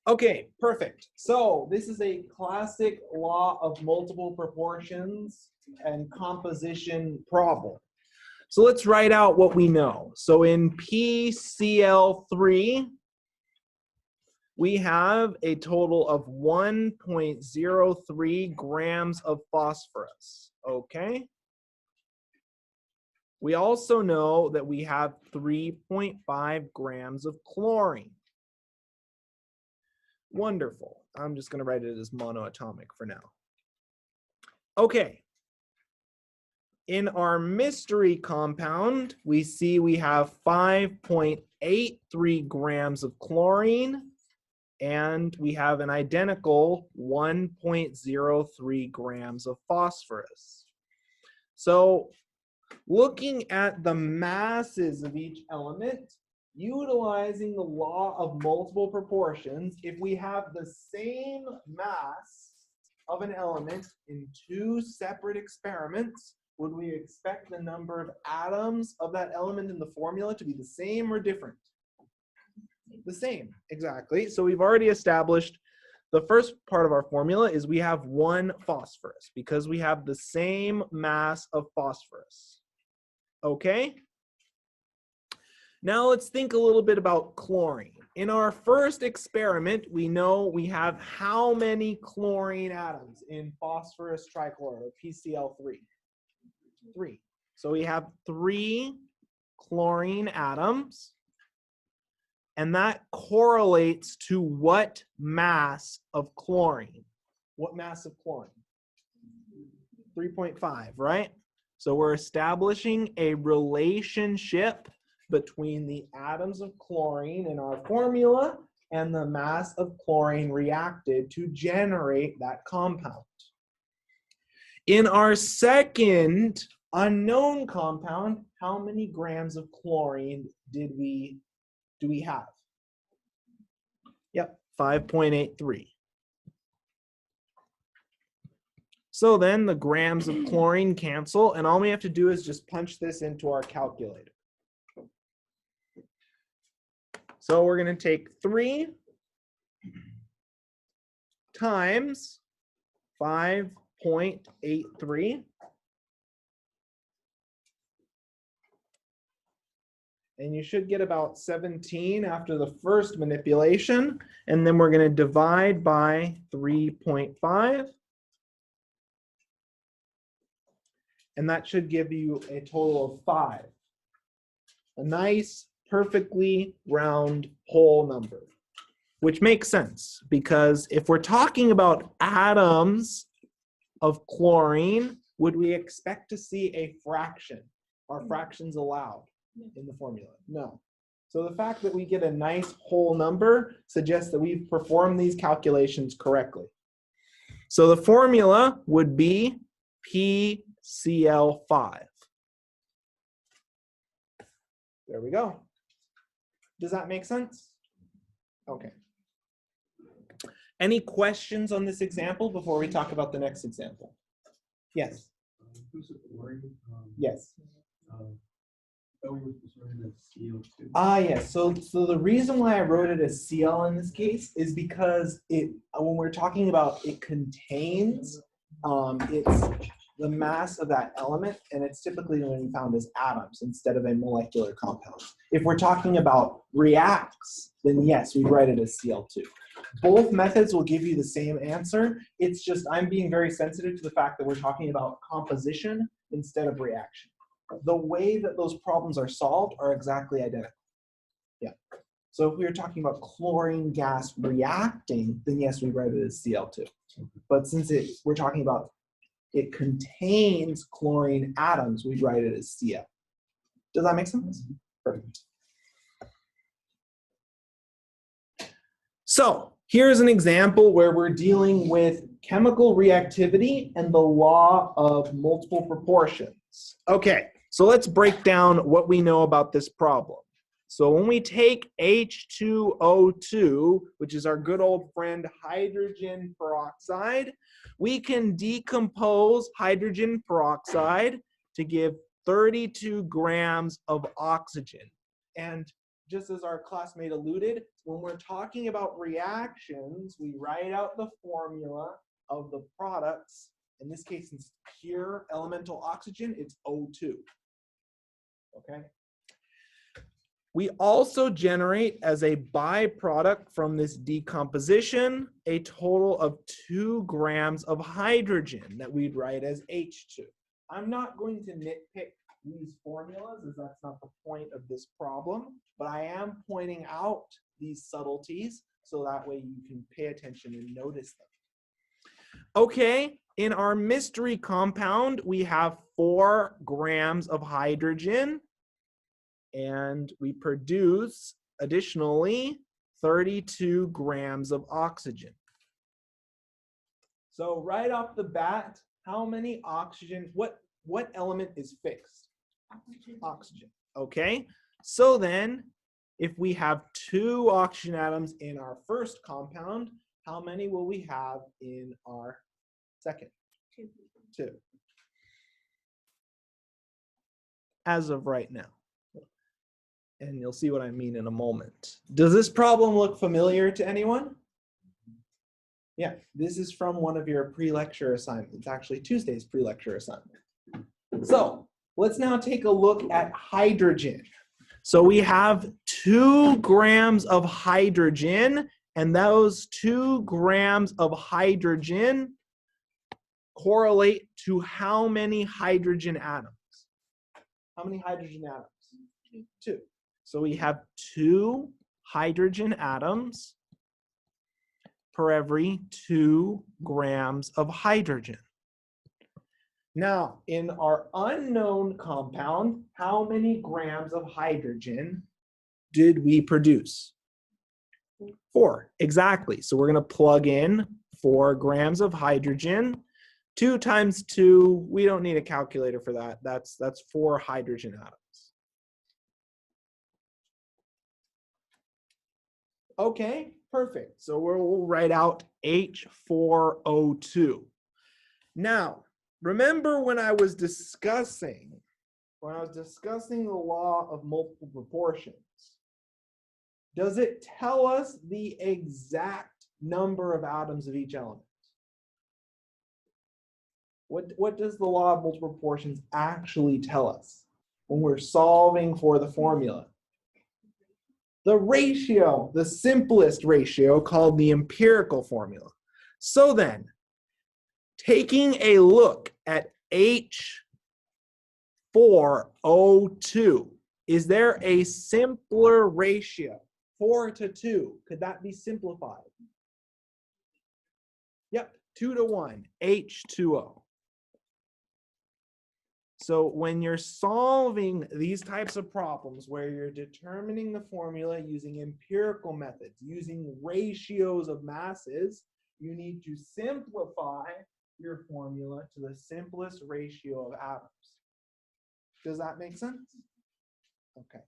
Okay, perfect. So this is a classic law of multiple proportions and composition problem. So let's write out what we know. So in PCl3, we have a total of 1.03 grams of phosphorus, okay? We also know that we have 3.5 grams of chlorine. Wonderful. I'm just going to write it as monoatomic for now. Okay. In our mystery compound, we see we have 5.83 grams of chlorine, and we have an identical 1.03 grams of phosphorus. So looking at the masses of each element, utilizing the law of multiple proportions, if we have the same mass of an element in two separate experiments, would we expect the number of atoms of that element in the formula to be the same or different? The same, exactly. So we've already established the first part of our formula is we have one phosphorus because we have the same mass of phosphorus. Okay? Now let's think a little bit about chlorine. In our first experiment, we know we have how many chlorine atoms in phosphorus trichloride, or PCl3? 3. So we have 3 chlorine atoms, and that correlates to what mass of chlorine? What mass of chlorine? 3.5, right? So we're establishing a relationship between the atoms of chlorine in our formula and the mass of chlorine reacted to generate that compound. In our second unknown compound, how many grams of chlorine do we have? Yep, 5.83. So then the grams of chlorine cancel, and all we have to do is just punch this into our calculator. So we're going to take 3 times 5.83. And you should get about 17 after the first manipulation. And then we're going to divide by 3.5. And that should give you a total of 5. A nice, perfectly round whole number, which makes sense because if we're talking about atoms of chlorine, would we expect to see a fraction? Are fractions allowed in the formula? No. So the fact that we get a nice whole number suggests that we've performed these calculations correctly. So the formula would be PCl5. There we go. Does that make sense? Okay. Any questions on this example before we talk about the next example? Yes. Yes. Yes. So the reason why I wrote it as Cl in this case is because when we're talking about it contains, it's the mass of that element, and it's typically going to be found as atoms instead of a molecular compound. If we're talking about reacts, then yes, we write it as Cl2. Both methods will give you the same answer. It's just I'm being very sensitive to the fact that we're talking about composition instead of reaction. The way that those problems are solved are exactly identical. Yeah. So if we were talking about chlorine gas reacting, then yes, we write it as Cl2. But since we're talking about it contains chlorine atoms, we write it as Cl. Does that make sense? Perfect. So here's an example where we're dealing with chemical reactivity and the law of multiple proportions. Okay, so let's break down what we know about this problem. So when we take H2O2, which is our good old friend hydrogen peroxide, we can decompose hydrogen peroxide to give 32 grams of oxygen. And just as our classmate alluded, when we're talking about reactions, we write out the formula of the products. In this case, it's pure elemental oxygen, it's O2. Okay? We also generate as a byproduct from this decomposition a total of 2 grams of hydrogen that we'd write as H2. I'm not going to nitpick these formulas, as that's not the point of this problem, but I am pointing out these subtleties so that way you can pay attention and notice them. Okay, in our mystery compound, we have 4 grams of hydrogen, and we produce additionally 32 grams of oxygen. So right off the bat, how many oxygen, what element is fixed? Oxygen. Okay, so then if we have 2 oxygen atoms in our first compound, how many will we have in our second? 2. As of right now. And you'll see what I mean in a moment. Does this problem look familiar to anyone? Yeah, this is from one of your pre-lecture assignments, actually Tuesday's pre-lecture assignment. So let's now take a look at hydrogen. So we have 2 grams of hydrogen, and those 2 grams of hydrogen correlate to how many hydrogen atoms? How many hydrogen atoms? 2. So we have 2 hydrogen atoms per every 2 grams of hydrogen. Now, in our unknown compound, how many grams of hydrogen did we produce? 4, exactly. So we're going to plug in 4 grams of hydrogen. 2 times 2, we don't need a calculator for that. That's 4 hydrogen atoms. Okay, perfect. So we'll write out H4O2. Now, remember when I was discussing the law of multiple proportions, does it tell us the exact number of atoms of each element? What does the law of multiple proportions actually tell us when we're solving for the formula? The ratio, the simplest ratio called the empirical formula. So then, taking a look at H4O2, is there a simpler ratio? 4 to 2, could that be simplified? Yep, 2 to 1, H2O. So when you're solving these types of problems where you're determining the formula using empirical methods, using ratios of masses, you need to simplify your formula to the simplest ratio of atoms. Does that make sense? Okay.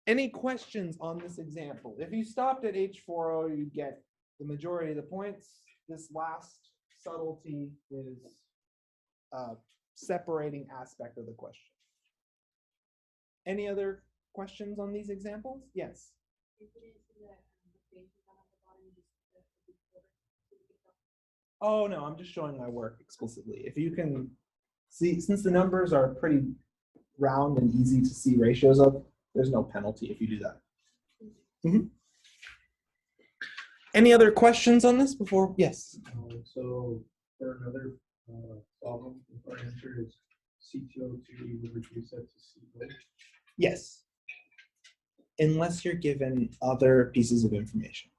Any questions on this example? If you stopped at H4O, you'd get the majority of the points. This last subtlety is separating aspect of the question. Any other questions on these examples? Yes. Oh no, I'm just showing my work explicitly. If you can see, since the numbers are pretty round and easy to see ratios of, there's no penalty if you do that. Mm-hmm. Any other questions on this before? Yes. So for another problem, if our answer is C2O2, we would reduce that to CO. Yes. Unless you're given other pieces of information.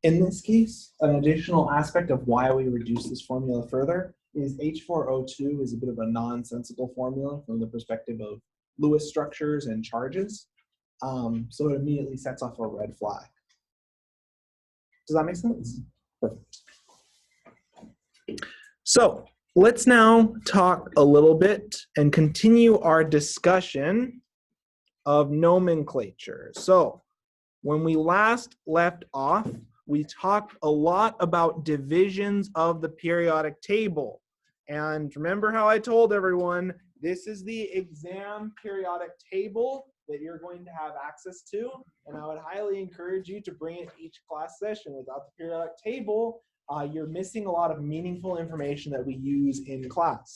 In this case, an additional aspect of why we reduce this formula further is H4O2 is a bit of a nonsensical formula from the perspective of Lewis structures and charges. So it immediately sets off a red flag. Does that make sense? Perfect. So let's now talk a little bit and continue our discussion of nomenclature. So when we last left off, we talked a lot about divisions of the periodic table. And remember how I told everyone, this is the exam periodic table. that you're going to have access to, and I would highly encourage you to bring it each class session. Without the periodic table, you're missing a lot of meaningful information that we use in class.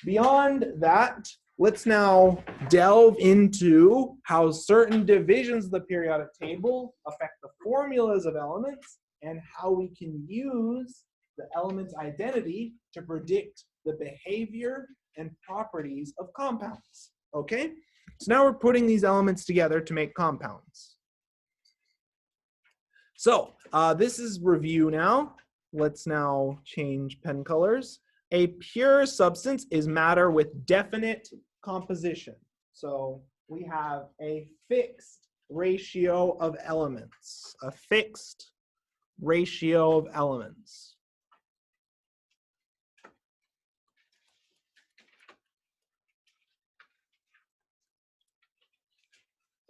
Beyond that, let's now delve into how certain divisions of the periodic table affect the formulas of elements and how we can use the element's identity to predict the behavior and properties of compounds. Okay? So now we're putting these elements together to make compounds. So this is review now. Let's now change pen colors. A pure substance is matter with definite composition. So we have a fixed ratio of elements. A fixed ratio of elements.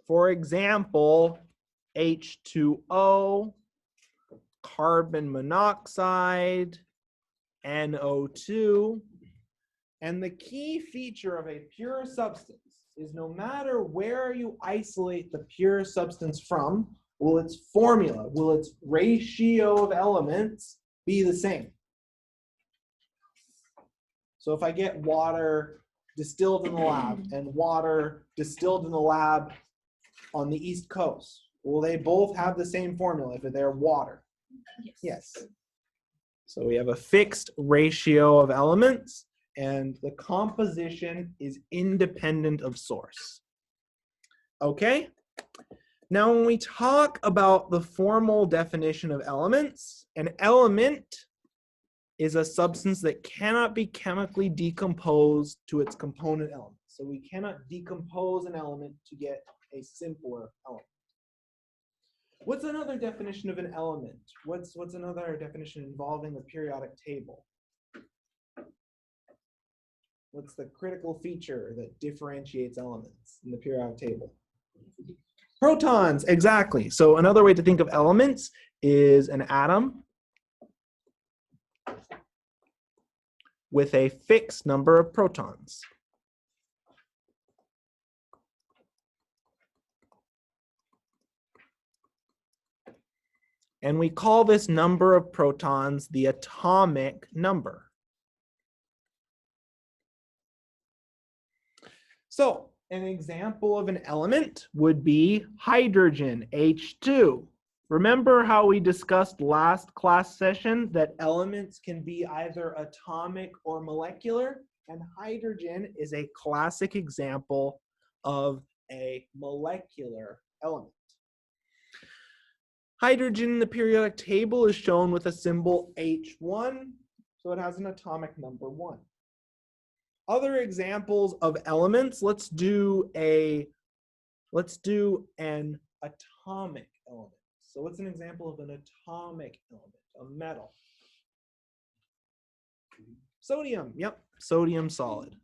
For example, H2O, carbon monoxide, NO2. And the key feature of a pure substance is no matter where you isolate the pure substance from, will its formula, will its ratio of elements be the same? So if I get water distilled in the lab and water distilled in the lab on the East Coast, will they both have the same formula if they're water? Yes. So we have a fixed ratio of elements, and the composition is independent of source. Okay? Now, when we talk about the formal definition of elements, an element is a substance that cannot be chemically decomposed to its component elements. So we cannot decompose an element to get a simpler element. What's another definition of an element? What's another definition involving the periodic table? What's the critical feature that differentiates elements in the periodic table? Protons, exactly. So another way to think of elements is an atom with a fixed number of protons. And we call this number of protons the atomic number. So an example of an element would be hydrogen, H2. Remember how we discussed last class session that elements can be either atomic or molecular? And hydrogen is a classic example of a molecular element. Hydrogen in the periodic table is shown with a symbol H1, so it has an atomic number 1. Other examples of elements, let's do an atomic element. So what's an example of an atomic element, a metal? Sodium, yep, sodium solid.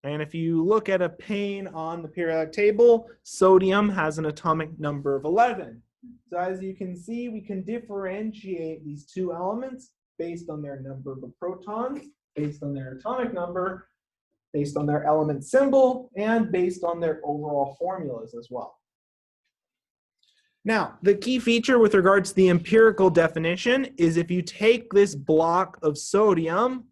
And if you look at a pane on the periodic table, sodium has an atomic number of 11. So as you can see, we can differentiate these two elements based on their number of protons, based on their atomic number, based on their element symbol, and based on their overall formulas as well. Now, the key feature with regards to the empirical definition is if you take this block of sodium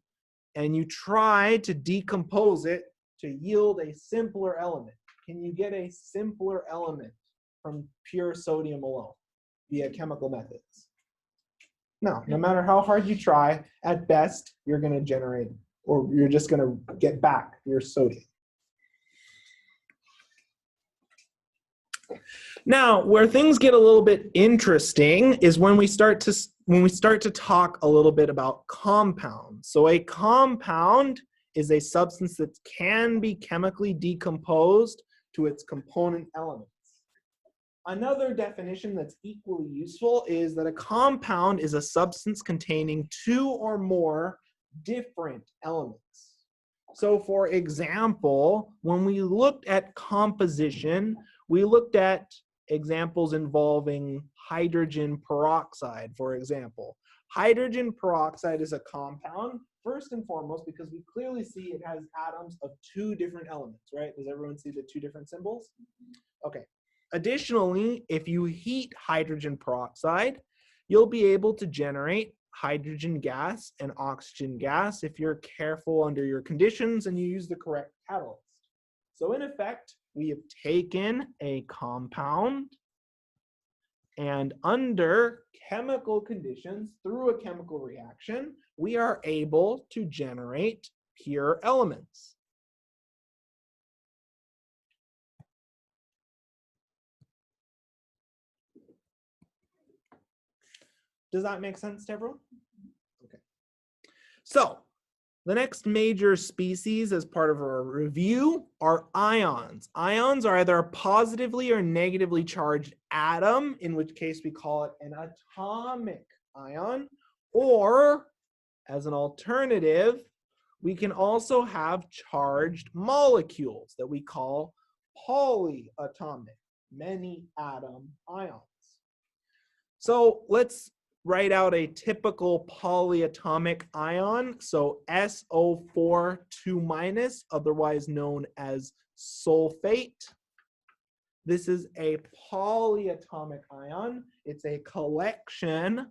and you try to decompose it to yield a simpler element, can you get a simpler element from pure sodium alone via chemical methods? No, no matter how hard you try, at best, you're going to generate, or you're just going to get back your sodium. Now, where things get a little bit interesting is when we start to talk a little bit about compounds. So a compound is a substance that can be chemically decomposed to its component elements. Another definition that's equally useful is that a compound is a substance containing two or more different elements. So for example, when we looked at composition, we looked at examples involving hydrogen peroxide, for example. hydrogen peroxide is a compound, first and foremost, because we clearly see it has atoms of two different elements, right? Does everyone see the two different symbols? Okay. Additionally, if you heat hydrogen peroxide, you'll be able to generate hydrogen gas and oxygen gas if you're careful under your conditions and you use the correct catalyst. So in effect, we have taken a compound and under chemical conditions, through a chemical reaction, we are able to generate pure elements. Does that make sense to everyone? Okay. So the next major species as part of our review are ions. Ions are either a positively or negatively charged atom, in which case we call it an atomic ion, or as an alternative, we can also have charged molecules that we call polyatomic, many atom ions. So let's write out a typical polyatomic ion. So SO4 2-, otherwise known as sulfate. This is a polyatomic ion. It's a collection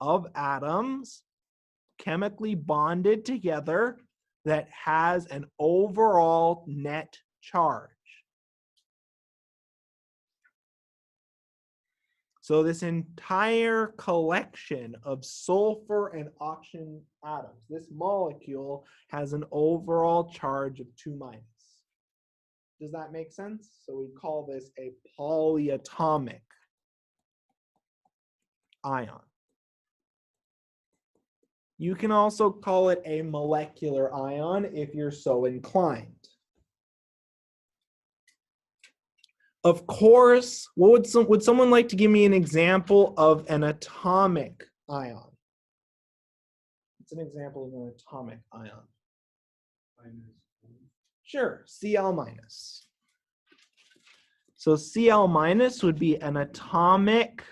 of atoms chemically bonded together that has an overall net charge. So this entire collection of sulfur and oxygen atoms, this molecule has an overall charge of 2-. Does that make sense? So we call this a polyatomic ion. You can also call it a molecular ion if you're so inclined. Of course, would someone like to give me an example of an atomic ion? It's an example of an atomic ion. Sure, Cl-. So Cl- would be an atomic,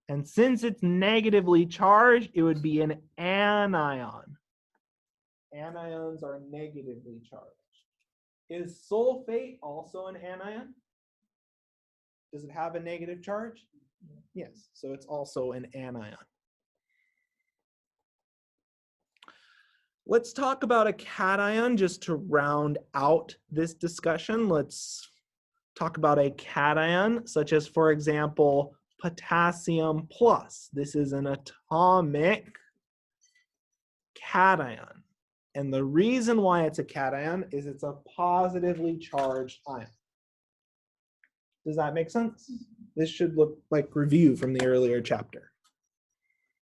and since it's negatively charged, it would be an anion. Anions are negatively charged. Is sulfate also an anion? Does it have a negative charge? Yes, so it's also an anion. Let's talk about a cation just to round out this discussion. Let's talk about a cation, such as, for example, potassium plus. This is an atomic cation. And the reason why it's a cation is it's a positively charged ion. Does that make sense? This should look like review from the earlier chapter.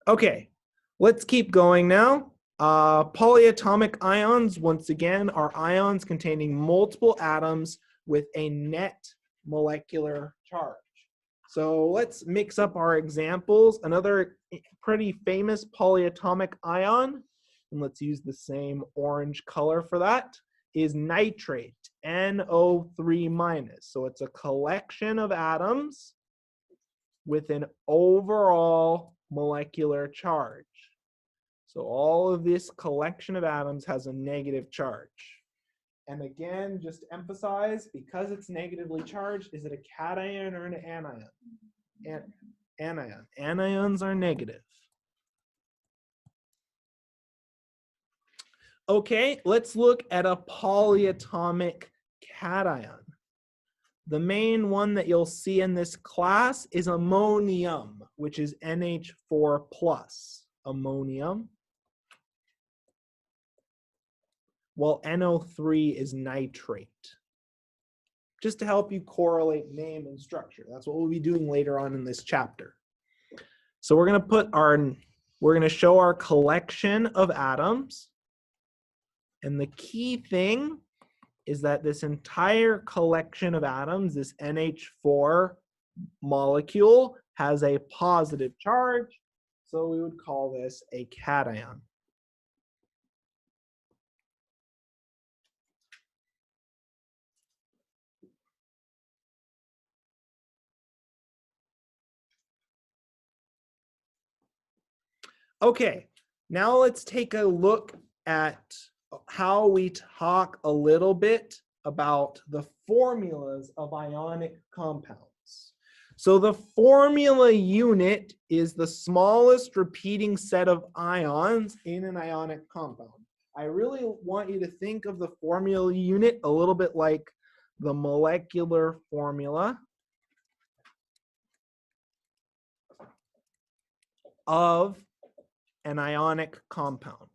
Okay, let's keep going now. Polyatomic ions, once again, are ions containing multiple atoms with a net molecular charge. So let's mix up our examples. Another pretty famous polyatomic ion, and let's use the same orange color for that, is nitrate, NO3-. So it's a collection of atoms with an overall molecular charge. So all of this collection of atoms has a negative charge. And again, just to emphasize, because it's negatively charged, is it a cation or an anion? Anion. Anions are negative. Okay, let's look at a polyatomic cation. The main one that you'll see in this class is ammonium, which is NH4+. Ammonium. While NO3 is nitrate. Just to help you correlate name and structure. That's what we'll be doing later on in this chapter. So we're going to show our collection of atoms. And the key thing is that this entire collection of atoms, this NH4 molecule, has a positive charge. So we would call this a cation. Okay, now let's take a look at how we talk a little bit about the formulas of ionic compounds. So the formula unit is the smallest repeating set of ions in an ionic compound. I really want you to think of the formula unit a little bit like the molecular formula of an ionic compound.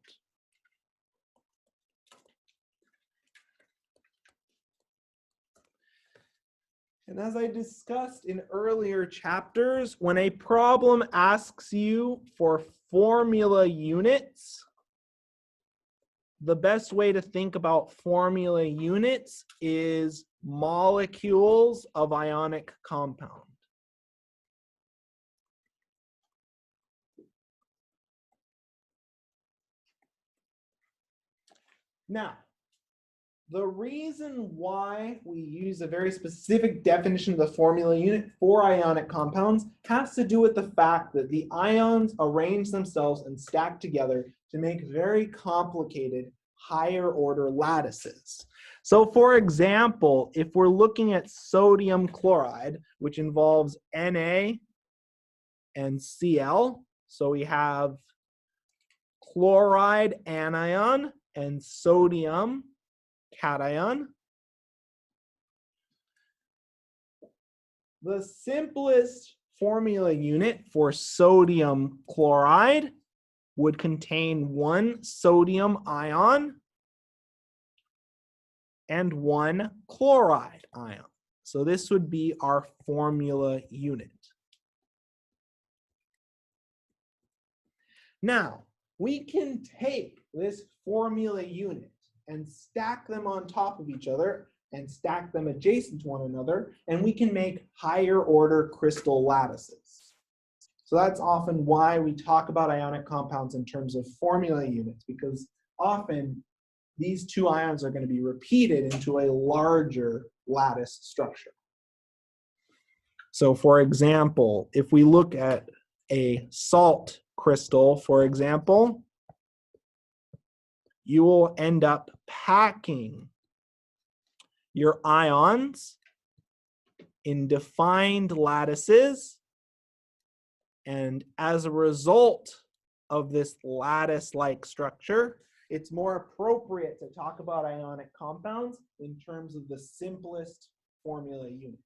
And as I discussed in earlier chapters, when a problem asks you for formula units, the best way to think about formula units is molecules of ionic compound. Now, the reason why we use a very specific definition of the formula unit for ionic compounds has to do with the fact that the ions arrange themselves and stack together to make very complicated higher order lattices. So for example, if we're looking at sodium chloride, which involves Na and Cl, so we have chloride anion and sodium cation. The simplest formula unit for sodium chloride would contain one sodium ion and one chloride ion. So this would be our formula unit. Now, we can take this formula unit and stack them on top of each other and stack them adjacent to one another, and we can make higher order crystal lattices. So that's often why we talk about ionic compounds in terms of formula units, because often these two ions are going to be repeated into a larger lattice structure. So for example, if we look at a salt crystal, for example, you will end up packing your ions in defined lattices, and as a result of this lattice-like structure, it's more appropriate to talk about ionic compounds in terms of the simplest formula unit.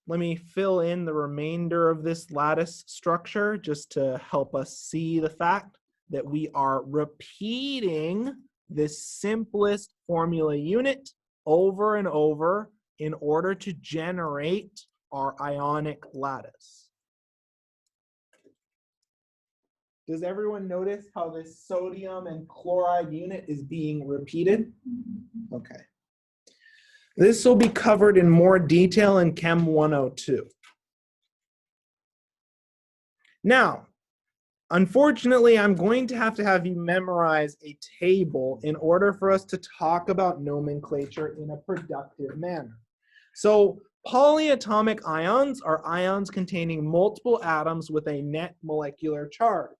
Let me fill in the remainder of this lattice structure just to help us see the fact that we are repeating this simplest formula unit over and over in order to generate our ionic lattice. Does everyone notice how this sodium and chloride unit is being repeated? Okay. This will be covered in more detail in Chem 102. Now, unfortunately, I'm going to have you memorize a table in order for us to talk about nomenclature in a productive manner. So, polyatomic ions are ions containing multiple atoms with a net molecular charge.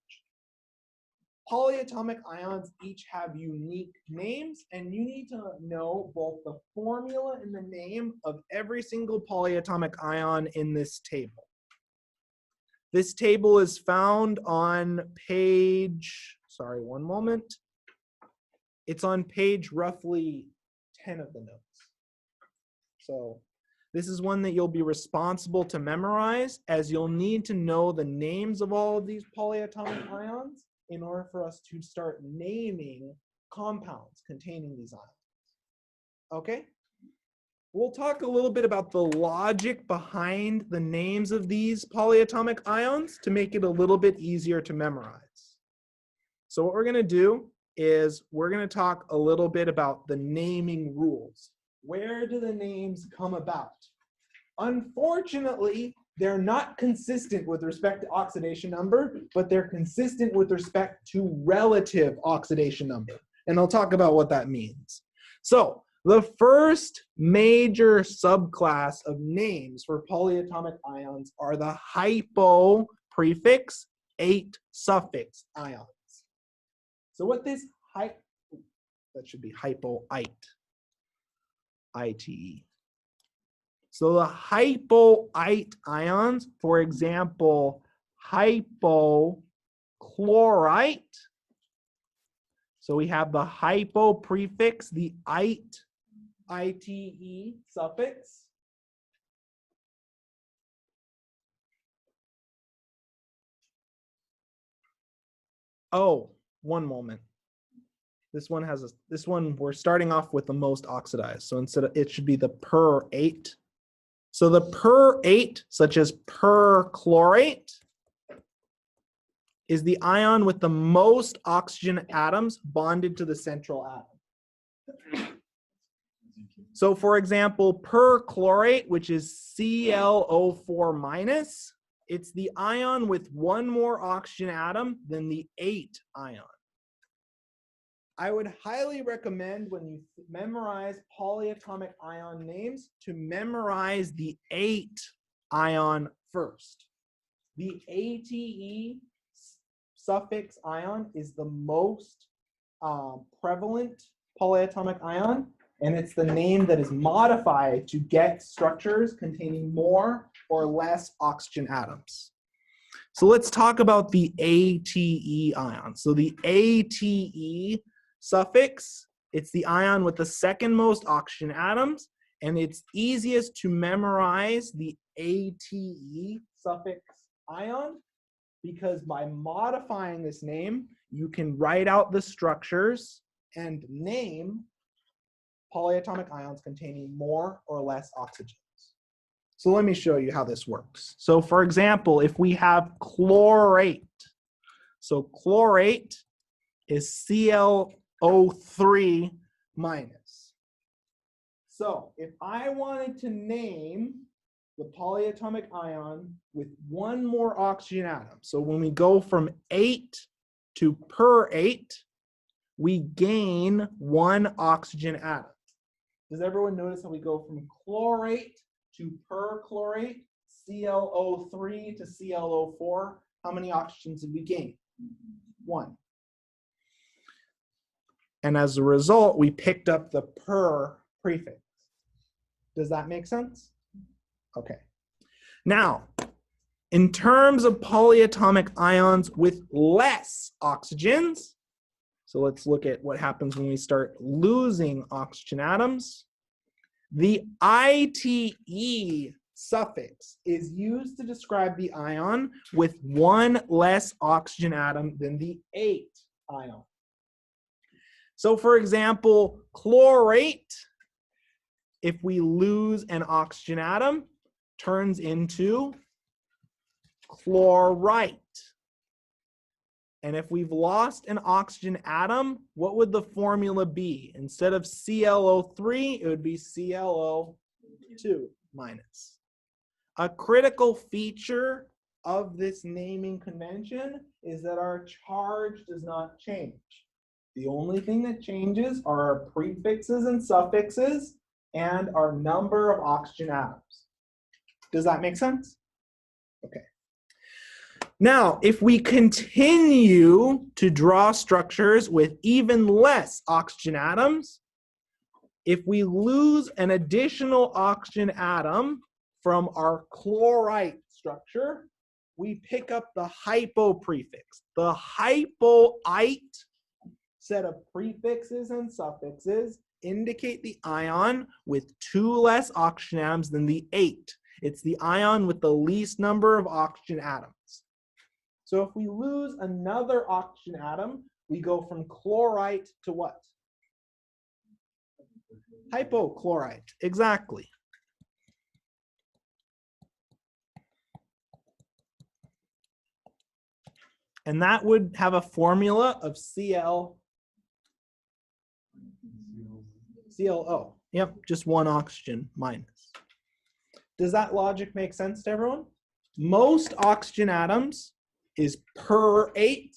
Polyatomic ions each have unique names, and you need to know both the formula and the name of every single polyatomic ion in this table. This table is found on page, sorry, one moment. It's on page roughly 10 of the notes. So this is one that you'll be responsible to memorize, as you'll need to know the names of all of these polyatomic ions in order for us to start naming compounds containing these ions. Okay? We'll talk a little bit about the logic behind the names of these polyatomic ions to make it a little bit easier to memorize. So what we're going to do is we're going to talk a little bit about the naming rules. Where do the names come about? Unfortunately, they're not consistent with respect to oxidation number, but they're consistent with respect to relative oxidation number. And I'll talk about what that means. So the first major subclass of names for polyatomic ions are the hypo prefix 8 suffix ions. So what this that should be hypoite, ITE. So the hypoite ions, for example, hypochlorite. So we have the hypo prefix, the ite, ITE suffix. Oh, one moment. This one has this one, we're starting off with the most oxidized. So instead of, it should be the per8. So the per8, such as perchlorate, is the ion with the most oxygen atoms bonded to the central atom. So for example, perchlorate, which is ClO4 minus, it's the ion with one more oxygen atom than the 8 ion. I would highly recommend when you memorize polyatomic ion names to memorize the 8 ion first. The ATE suffix ion is the most prevalent polyatomic ion, and it's the name that is modified to get structures containing more or less oxygen atoms. So let's talk about the ATE ion. So the ATE suffix, it's the ion with the second most oxygen atoms, and it's easiest to memorize the ATE suffix ion because by modifying this name, you can write out the structures and name polyatomic ions containing more or less oxygens. So let me show you how this works. So for example, if we have chlorate, so chlorate is ClO3 minus. So if I wanted to name the polyatomic ion with one more oxygen atom, so when we go from 8 to per8, we gain one oxygen atom. Does everyone notice how we go from chlorate to perchlorate, ClO3 to ClO4? How many oxygens did we gain? 1. And as a result, we picked up the per prefix. Does that make sense? Okay. Now, in terms of polyatomic ions with less oxygens, so let's look at what happens when we start losing oxygen atoms. The ITE suffix is used to describe the ion with one less oxygen atom than the 8 ion. So for example, chlorate, if we lose an oxygen atom, turns into chlorite. And if we've lost an oxygen atom, what would the formula be? Instead of ClO3, it would be ClO2 minus. A critical feature of this naming convention is that our charge does not change. The only thing that changes are our prefixes and suffixes and our number of oxygen atoms. Does that make sense? Okay. Now, if we continue to draw structures with even less oxygen atoms, if we lose an additional oxygen atom from our chlorite structure, we pick up the hypo prefix. The hypoite set of prefixes and suffixes indicate the ion with 2 less oxygen atoms than the 8. It's the ion with the least number of oxygen atoms. So if we lose another oxygen atom, we go from chlorite to what? Hypochlorite, exactly. And that would have a formula of ClO. Yep, just one oxygen minus. Does that logic make sense to everyone? Most oxygen atoms is per8.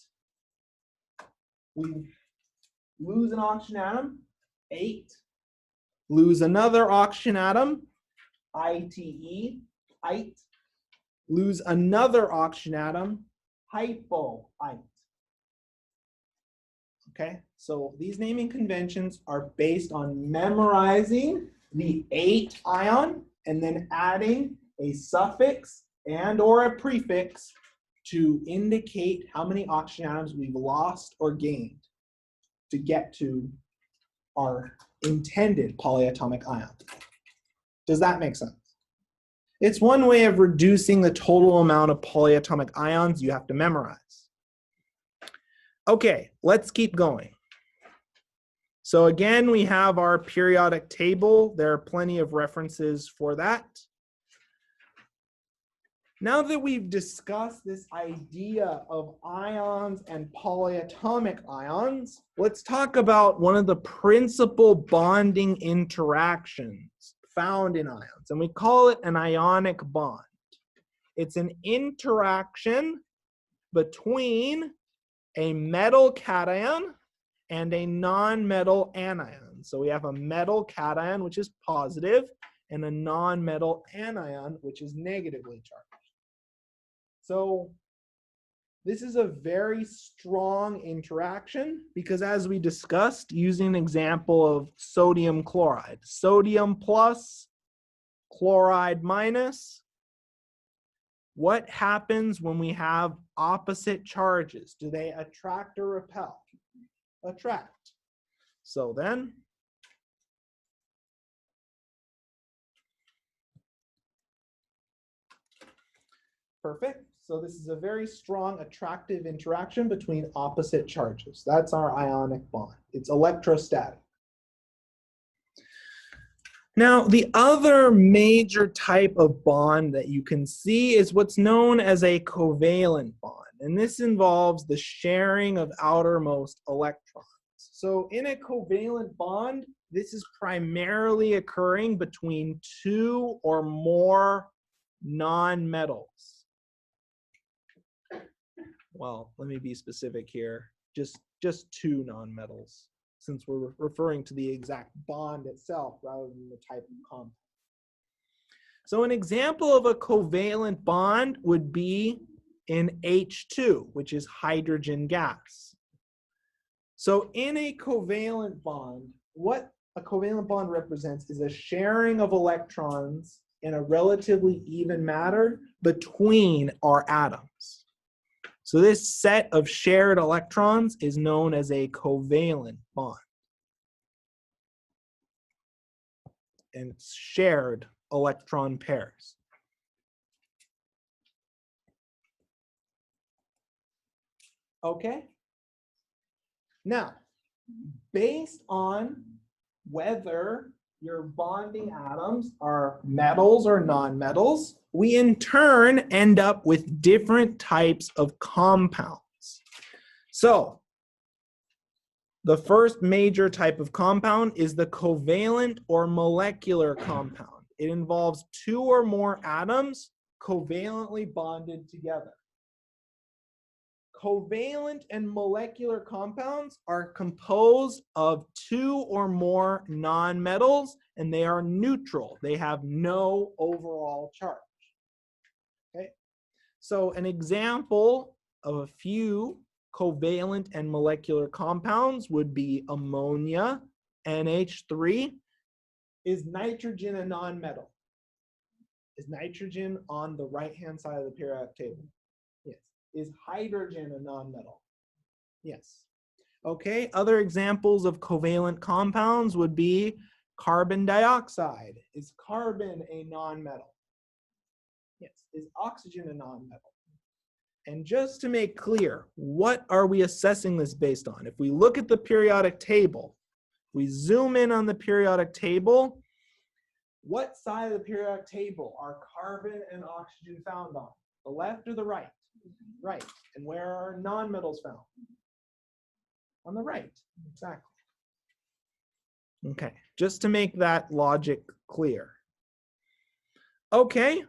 We lose an oxygen atom, 8. Lose another oxygen atom, ITE, ite. Lose another oxygen atom, Hypo ions. Okay, so these naming conventions are based on memorizing the 8 ion and then adding a suffix and or a prefix to indicate how many oxygen atoms we've lost or gained to get to our intended polyatomic ion. Does that make sense? It's one way of reducing the total amount of polyatomic ions you have to memorize. Okay, let's keep going. So again, we have our periodic table. There are plenty of references for that. Now that we've discussed this idea of ions and polyatomic ions, let's talk about one of the principal bonding interactions found in ions, and we call it an ionic bond. It's an interaction between a metal cation and a non-metal anion. So we have a metal cation, which is positive, and a non-metal anion, which is negatively charged. So this is a very strong interaction because, as we discussed, using an example of sodium chloride, sodium plus, chloride minus, what happens when we have opposite charges? Do they attract or repel? Attract. So then, perfect. So this is a very strong attractive interaction between opposite charges. That's our ionic bond. It's electrostatic. Now, the other major type of bond that you can see is what's known as a covalent bond. And this involves the sharing of outermost electrons. So in a covalent bond, this is primarily occurring between 2 or more nonmetals. Well, let me be specific here. Just 2 nonmetals, since we're referring to the exact bond itself rather than the type of compound. So an example of a covalent bond would be in H2, which is hydrogen gas. So in a covalent bond, what a covalent bond represents is a sharing of electrons in a relatively even manner between our atoms. So this set of shared electrons is known as a covalent bond. And it's shared electron pairs. Okay? Now, based on whether your bonding atoms are metals or nonmetals, we in turn end up with different types of compounds. So, the first major type of compound is the covalent or molecular compound. It involves 2 or more atoms covalently bonded together. Covalent and molecular compounds are composed of 2 or more nonmetals, and they are neutral. They have no overall charge. Okay? So an example of a few covalent and molecular compounds would be ammonia, NH3. Is nitrogen a nonmetal? Is nitrogen on the right-hand side of the periodic table? Yes. Is hydrogen a nonmetal? Yes. Okay, other examples of covalent compounds would be carbon dioxide. Is carbon a nonmetal? Yes. Is oxygen a nonmetal? And just to make clear, what are we assessing this based on? If we look at the periodic table, we zoom in on the periodic table, what side of the periodic table are carbon and oxygen found on? The left or the right? Right. And where are nonmetals found? On the right. Exactly. Okay, just to make that logic clear. Okay.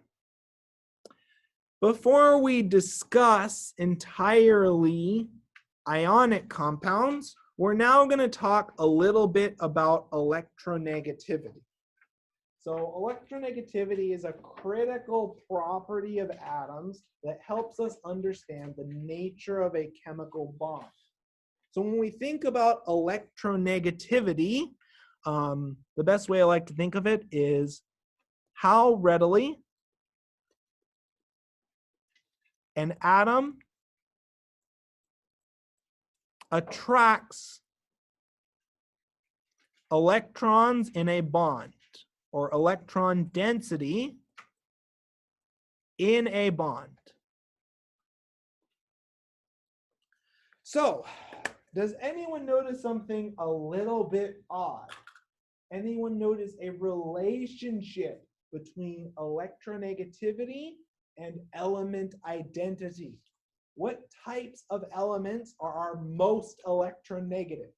Before we discuss entirely ionic compounds, we're now going to talk a little bit about electronegativity. So electronegativity is a critical property of atoms that helps us understand the nature of a chemical bond. So when we think about electronegativity, the best way I like to think of it is how readily an atom attracts electrons in a bond, or electron density in a bond. So, does anyone notice something a little bit odd? Anyone notice a relationship between electronegativity and element identity? What types of elements are our most electronegative?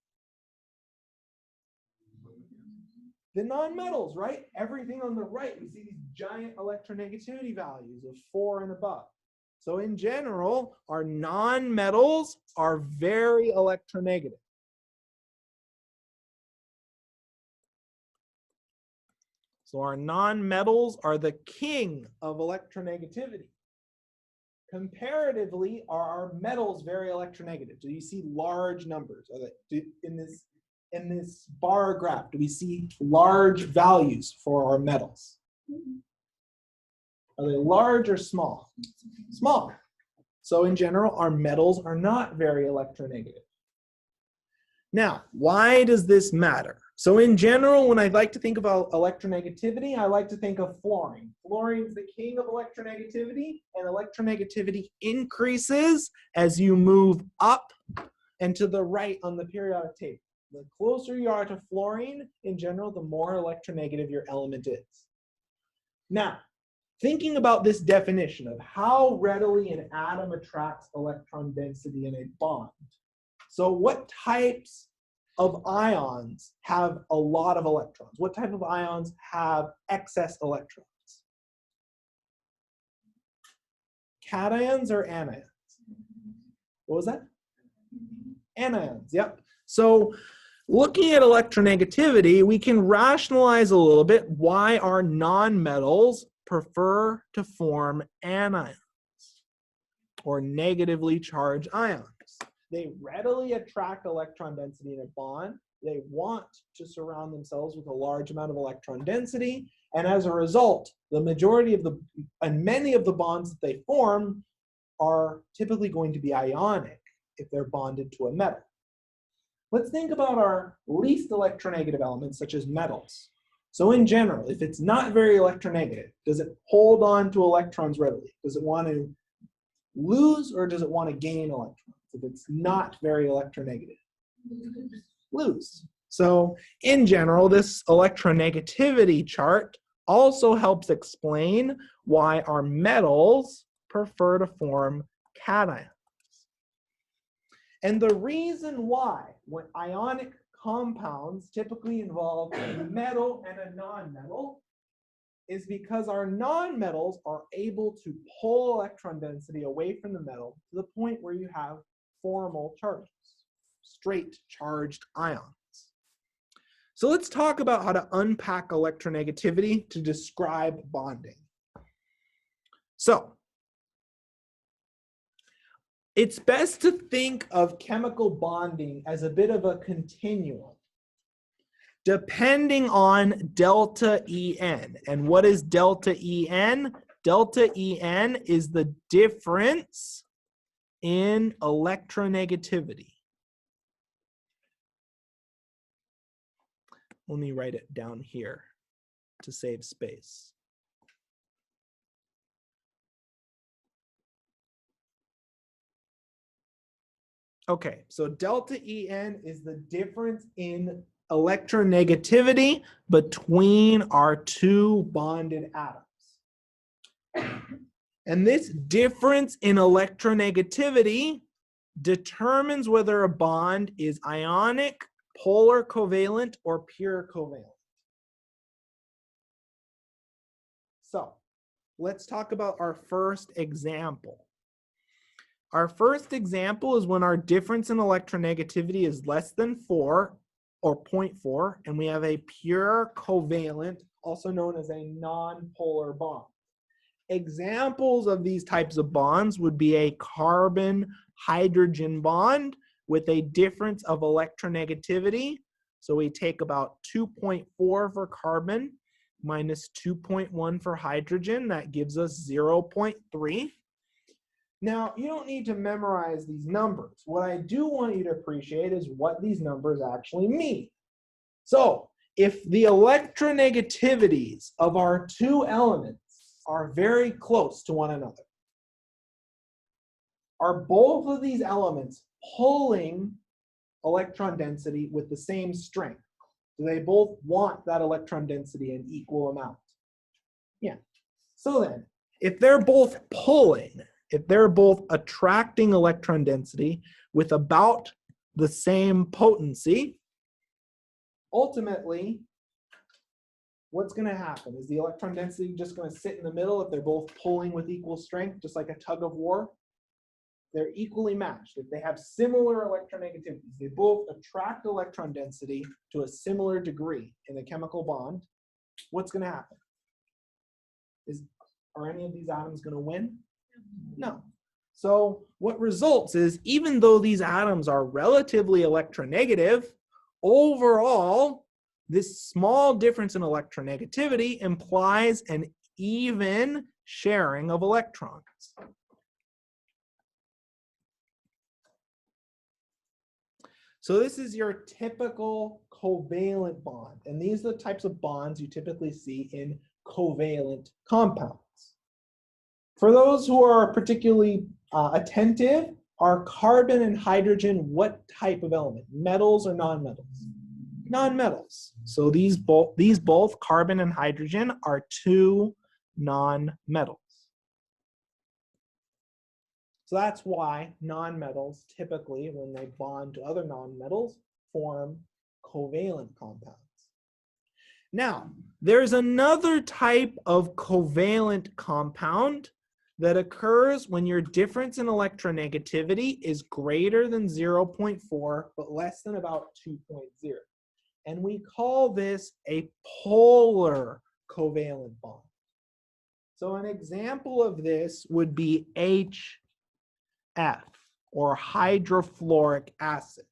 The nonmetals, right? Everything on the right, we see these giant electronegativity values of 4 and above. So in general, our nonmetals are very electronegative. So our nonmetals are the king of electronegativity. Comparatively, are our metals very electronegative? Do you see large numbers? In this bar graph, do we see large values for our metals? Are they large or small? Small. So in general, our metals are not very electronegative. Now, why does this matter? So in general, when I like to think about electronegativity, I like to think of fluorine. Fluorine is the king of electronegativity, and electronegativity increases as you move up and to the right on the periodic table. The closer you are to fluorine, in general, the more electronegative your element is. Now, thinking about this definition of how readily an atom attracts electron density in a bond. So what types of ions have a lot of electrons? What type of ions have excess electrons? Cations or anions? What was that? Anions, yep. So looking at electronegativity, we can rationalize a little bit why our nonmetals prefer to form anions, or negatively charged ions. They readily attract electron density in a bond. They want to surround themselves with a large amount of electron density, and as a result, the majority of many of the bonds that they form are typically going to be ionic if they're bonded to a metal. Let's think about our least electronegative elements, such as metals. So in general, if it's not very electronegative, does it hold on to electrons readily? Does it want to lose, or does it want to gain electrons if it's not very electronegative? Lose. So in general, this electronegativity chart also helps explain why our metals prefer to form cations. And the reason why, when ionic compounds typically involve a metal and a nonmetal, is because our nonmetals are able to pull electron density away from the metal to the point where you have formal charges, straight charged ions. So let's talk about how to unpack electronegativity to describe bonding. So it's best to think of chemical bonding as a bit of a continuum, depending on delta En. And what is delta En? Delta En is the difference in electronegativity. Let me write it down here to save space. Okay, so delta En is the difference in electronegativity between our two bonded atoms. And this difference in electronegativity determines whether a bond is ionic, polar covalent, or pure covalent. So let's talk about our first example. Our first example is when our difference in electronegativity is less than 4 or 0.4, and we have a pure covalent also known as a nonpolar bond. Examples of these types of bonds would be a carbon-hydrogen bond with a difference of electronegativity. So we take about 2.4 for carbon minus 2.1 for hydrogen. That gives us 0.3. Now, you don't need to memorize these numbers. What I do want you to appreciate is what these numbers actually mean. So, if the electronegativities of our two elements are very close to one another, are both of these elements pulling electron density with the same strength? Do they both want that electron density in equal amount? Yeah. So then, if they're both pulling, if they're both attracting electron density with about the same potency, ultimately, what's going to happen? Is the electron density just going to sit in the middle if they're both pulling with equal strength, just like a tug of war? They're equally matched. If they have similar electronegativities, they both attract electron density to a similar degree in a chemical bond, what's going to happen? Are any of these atoms going to win? No. So what results is, even though these atoms are relatively electronegative, overall, this small difference in electronegativity implies an even sharing of electrons. So this is your typical covalent bond, and these are the types of bonds you typically see in covalent compounds. For those who are particularly attentive, are carbon and hydrogen what type of element? Metals or nonmetals? Nonmetals. So these both carbon and hydrogen are two nonmetals. So that's why nonmetals typically, when they bond to other nonmetals, form covalent compounds. Now, there's another type of covalent compound that occurs when your difference in electronegativity is greater than 0.4, but less than about 2.0. And we call this a polar covalent bond. So an example of this would be HF, or hydrofluoric acid.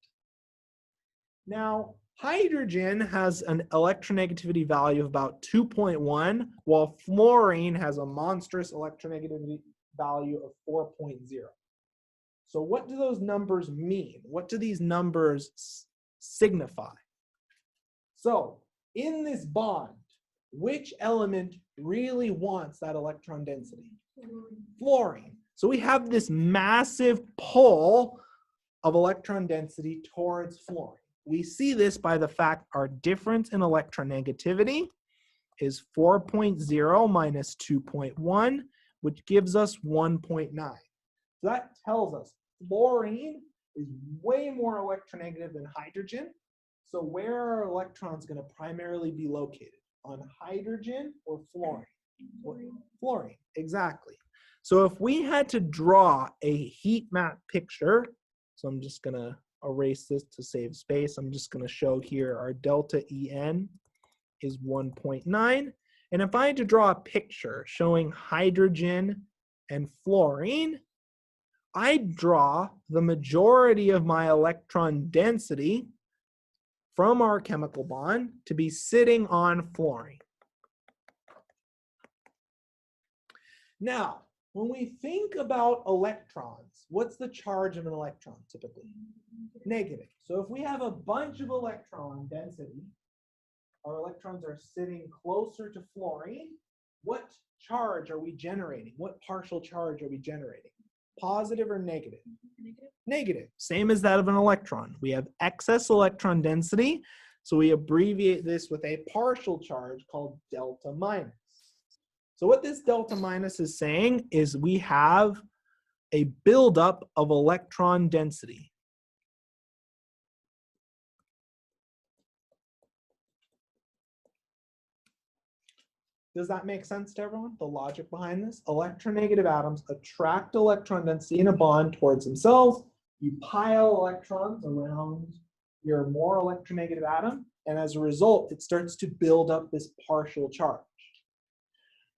Now, hydrogen has an electronegativity value of about 2.1, while fluorine has a monstrous electronegativity value of 4.0. So what do those numbers mean? What do these numbers signify? So in this bond, which element really wants that electron density? Fluorine. So we have this massive pull of electron density towards fluorine. We see this by the fact our difference in electronegativity is 4.0 minus 2.1, which gives us 1.9. So that tells us fluorine is way more electronegative than hydrogen. So where are electrons going to primarily be located? On hydrogen or fluorine? Fluorine, exactly. So if we had to draw a heat map picture, so I'm just going to erase this to save space. I'm just going to show here our delta En is 1.9. And if I had to draw a picture showing hydrogen and fluorine, I'd draw the majority of my electron density from our chemical bond to be sitting on fluorine. Now, when we think about electrons, what's the charge of an electron typically? Negative. So if we have a bunch of electron density, our electrons are sitting closer to fluorine, what charge are we generating? What partial charge are we generating? Positive or negative? Negative. Negative. Same as that of an electron. We have excess electron density, so we abbreviate this with a partial charge called delta minus. So what this delta minus is saying is we have a buildup of electron density. Does that make sense to everyone? The logic behind this? Electronegative atoms attract electron density in a bond towards themselves. You pile electrons around your more electronegative atom, And as a result, it starts to build up this partial charge.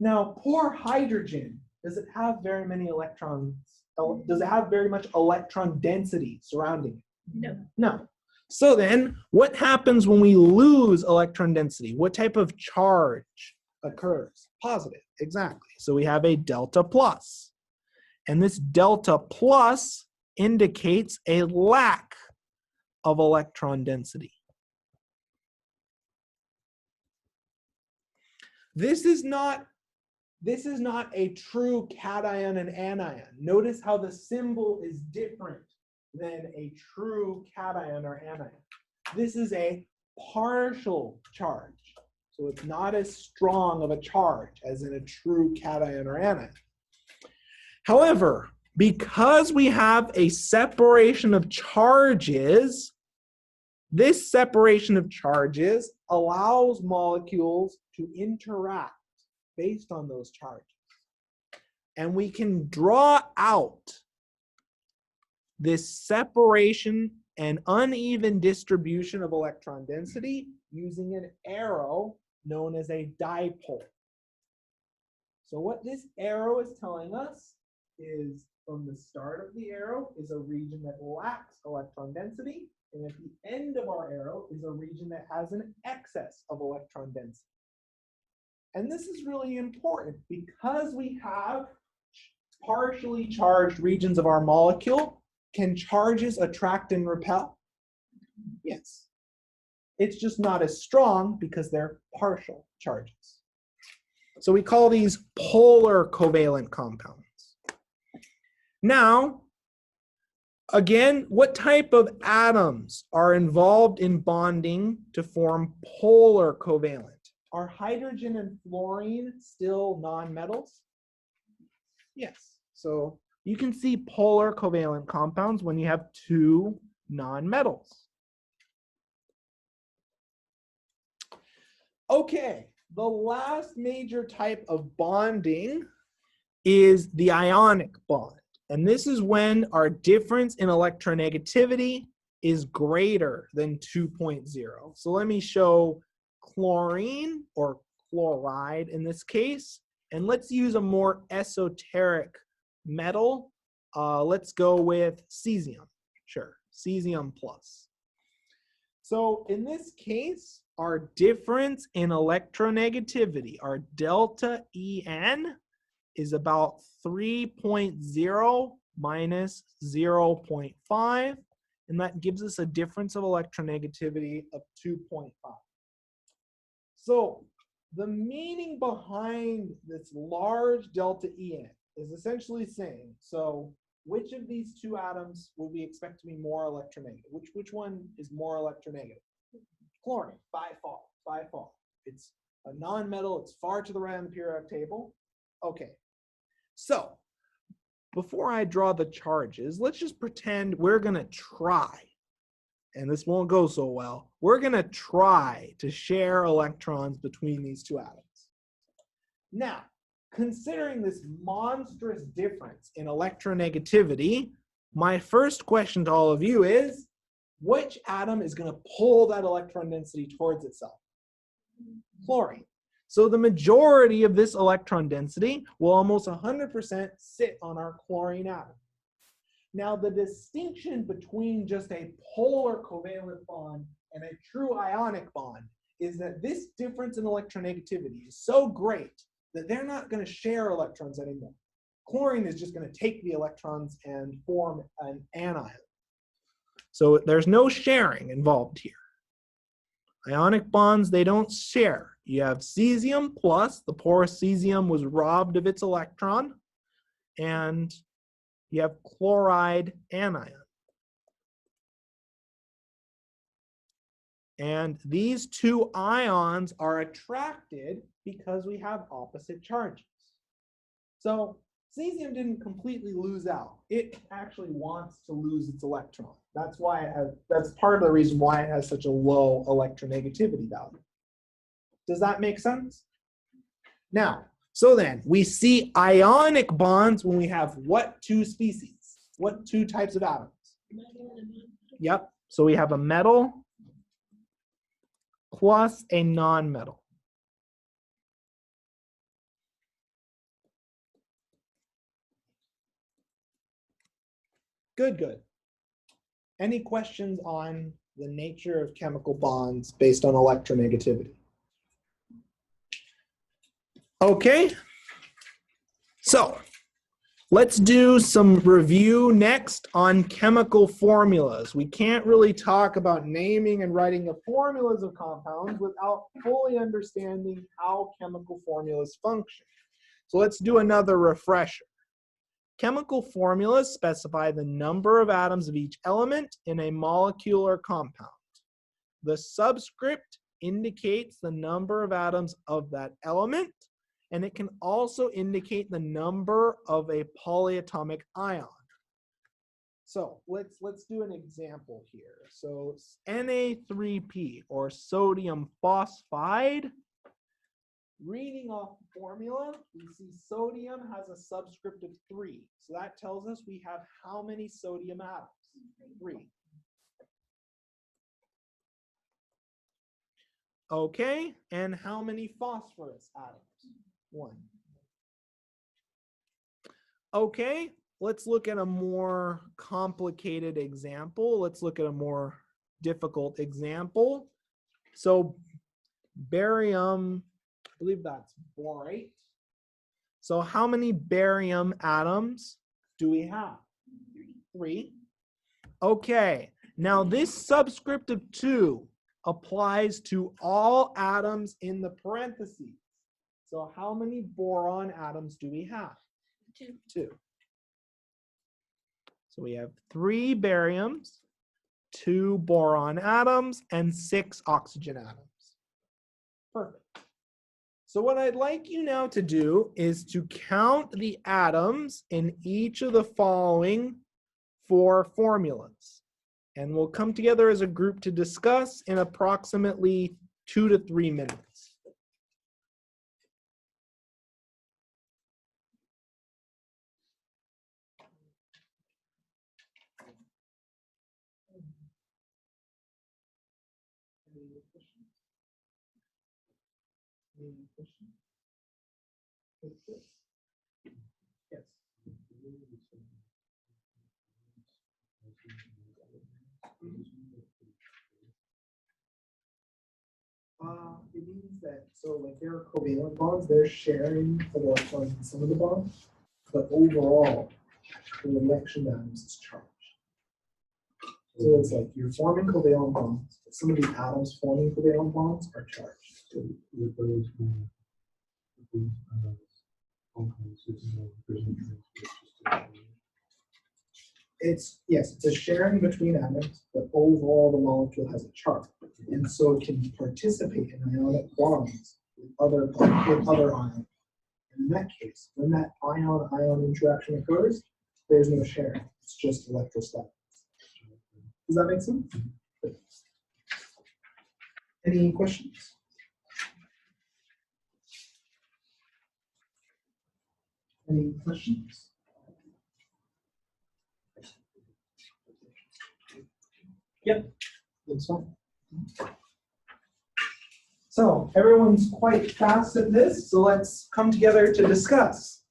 Now, poor hydrogen, does it have very many electrons? Does it have very much electron density surrounding it? No. No. So then, what happens when we lose electron density? What type of charge occurs? Positive, exactly. So we have a delta plus. And this delta plus indicates a lack of electron density. This is not a true cation and anion. Notice how the symbol is different than a true cation or anion. This is a partial charge. So it's not as strong of a charge as in a true cation or anion. However, because we have a separation of charges, this separation of charges allows molecules to interact based on those charges. And we can draw out this separation and uneven distribution of electron density using an arrow known as a dipole. So what this arrow is telling us is from the start of the arrow is a region that lacks electron density, and at the end of our arrow is a region that has an excess of electron density. And this is really important because we have partially charged regions of our molecule. Can charges attract and repel? Yes. It's just not as strong because they're partial charges. So we call these polar covalent compounds. Now, again, what type of atoms are involved in bonding to form polar covalent? Are hydrogen and fluorine still nonmetals? Yes. So you can see polar covalent compounds when you have two nonmetals. Okay, the last major type of bonding is the ionic bond. And this is when our difference in electronegativity is greater than 2.0. So let me show chlorine or chloride in this case. And let's use a more esoteric metal. Let's go with cesium. Sure, cesium plus. So in this case, our difference in electronegativity, our delta En, is about 3.0 minus 0.5. And that gives us a difference of electronegativity of 2.5. So the meaning behind this large delta En is essentially saying, so which of these two atoms would we expect to be more electronegative? Which one is more electronegative? Chlorine, by far, by far. It's a nonmetal, it's far to the right on the periodic table. Okay, so before I draw the charges, let's just pretend we're gonna try, and this won't go so well, we're gonna try to share electrons between these two atoms. Now, considering this monstrous difference in electronegativity, my first question to all of you is, which atom is going to pull that electron density towards itself? Chlorine. So the majority of this electron density will almost 100% sit on our chlorine atom. Now, the distinction between just a polar covalent bond and a true ionic bond is that this difference in electronegativity is so great that they're not going to share electrons anymore. Chlorine is just going to take the electrons and form an anion. So there's no sharing involved here. Ionic bonds, they don't share. You have cesium plus, the porous cesium was robbed of its electron, and you have chloride anion. And these two ions are attracted because we have opposite charges. So cesium didn't completely lose out. It actually wants to lose its electron. That's why that's part of the reason why it has such a low electronegativity value. Does that make sense? Now, so then we see ionic bonds when we have what two species? What two types of atoms? Yep. So we have a metal plus a nonmetal. Good, good. Any questions on the nature of chemical bonds based on electronegativity? Okay, so let's do some review next on chemical formulas. We can't really talk about naming and writing the formulas of compounds without fully understanding how chemical formulas function. So let's do another refresher. Chemical formulas specify the number of atoms of each element in a molecular compound. The subscript indicates the number of atoms of that element, and it can also indicate the number of a polyatomic ion. So let's do an example here. So Na3P, or sodium phosphide. Reading off the formula, we see sodium has a subscript of 3. So that tells us we have how many sodium atoms? 3. Okay, and how many phosphorus atoms? 1. Okay, let's look at a more complicated example. Let's look at a more difficult example. So barium, I believe that's borate. So how many barium atoms do we have? 3. Okay, now this subscript of 2 applies to all atoms in the parentheses. So how many boron atoms do we have? 2. So we have 3 bariums, 2 boron atoms, and 6 oxygen atoms. Perfect. So what I'd like you now to do is to count the atoms in each of the following 4 formulas. And we'll come together as a group to discuss in approximately 2 to 3 minutes. Any questions? Yes. It means that, so like there are covalent bonds, they're sharing the electrons in some of the bonds, but overall, the reaction atoms is charged. So it's like you're forming covalent bonds, but some of the atoms forming covalent bonds are charged. It's a sharing between atoms, but overall the molecule has a charge, and so it can participate in ionic bonds with other ions. In that case, when that ion-ion interaction occurs, there's no sharing. It's just electrostatics. Does that make sense? Any questions? Any questions? Yep, looks fine. So everyone's quite fast at this, so let's come together to discuss.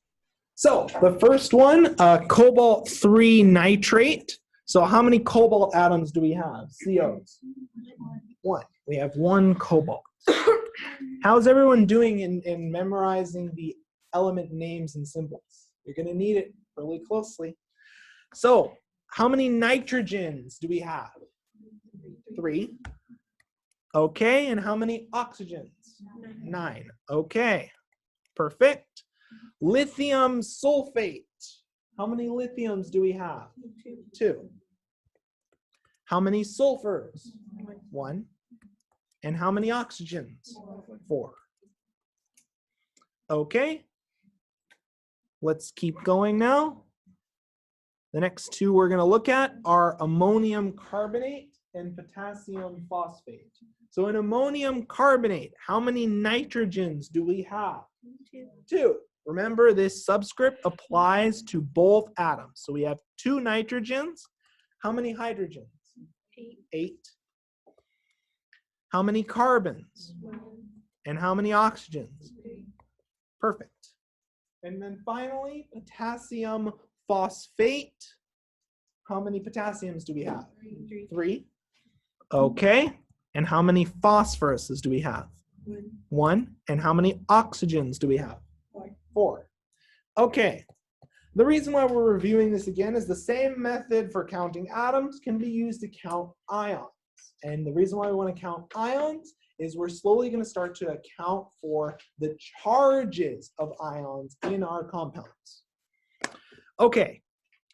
So the first one, cobalt-3 nitrate. So how many cobalt atoms do we have? COs? 1. We have 1 cobalt. How's everyone doing in memorizing the element names and symbols? You're going to need it really closely. So how many nitrogens do we have? 3. Okay, and how many oxygens? 9. Okay, perfect. Lithium sulfate. How many lithiums do we have? 2. How many sulfurs? 1. And how many oxygens? 4. Okay, let's keep going now. The next 2 we're going to look at are ammonium carbonate and potassium phosphate. So in ammonium carbonate, how many nitrogens do we have? 2. Remember, this subscript applies to both atoms. So we have 2 nitrogens. How many hydrogens? 8. How many carbons? And how many oxygens? Perfect. And then finally, potassium phosphate. How many potassiums do we have? 3. Okay. And how many phosphoruses do we have? 1. And how many oxygens do we have? 4. Okay. The reason why we're reviewing this again is the same method for counting atoms can be used to count ions. And the reason why we want to count ions is we're slowly going to start to account for the charges of ions in our compounds. Okay,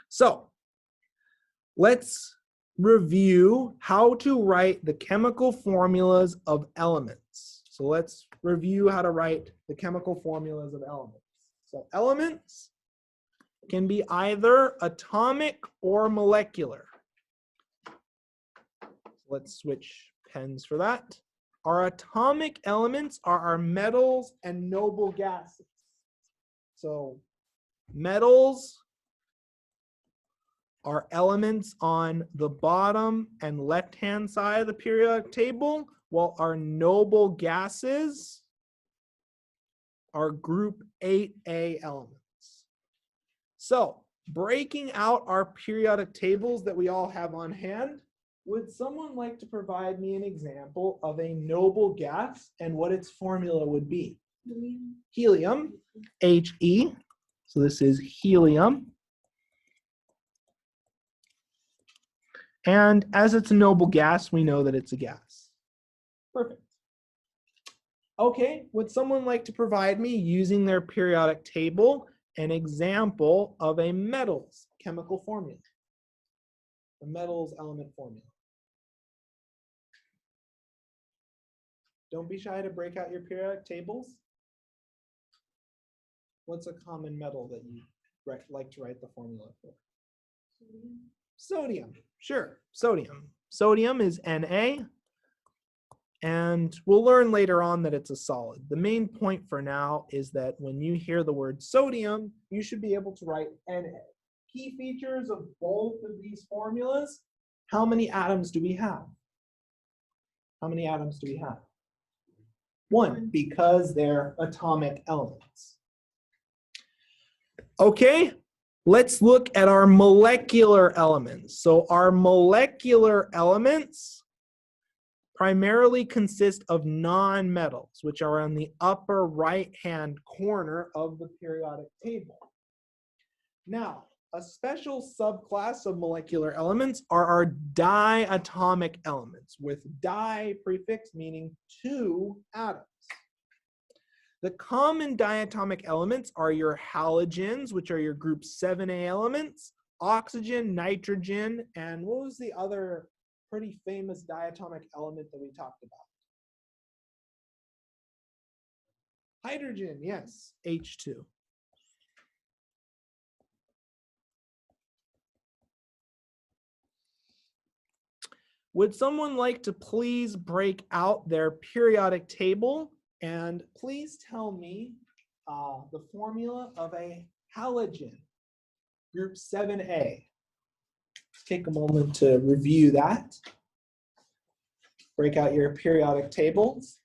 so let's review how to write the chemical formulas of elements. So let's review how to write the chemical formulas of elements. So elements can be either atomic or molecular. Let's switch pens for that. Our atomic elements are our metals and noble gases. So metals are elements on the bottom and left-hand side of the periodic table, while our noble gases are group 8A elements. So breaking out our periodic tables that we all have on hand, would someone like to provide me an example of a noble gas and what its formula would be? Helium, He. So this is helium. And as it's a noble gas, we know that it's a gas. Perfect. Okay, would someone like to provide me, using their periodic table, an example of a metals chemical formula? A metals element formula. Don't be shy to break out your periodic tables. What's a common metal that you like to write the formula for? Sodium. Sure, sodium. Sodium is Na, and we'll learn later on that it's a solid. The main point for now is that when you hear the word sodium, you should be able to write Na. Key features of both of these formulas: how many atoms do we have? How many atoms do we have? 1, because they're atomic elements. Okay, let's look at our molecular elements. So our molecular elements primarily consist of nonmetals, which are on the upper right-hand corner of the periodic table. Now, a special subclass of molecular elements are our diatomic elements, with di prefix meaning 2 atoms. The common diatomic elements are your halogens, which are your group 7A elements, oxygen, nitrogen, and what was the other pretty famous diatomic element that we talked about? Hydrogen, yes, H2. Would someone like to please break out their periodic table and please tell me the formula of a halogen, group 7A. Take a moment to review that. Break out your periodic tables.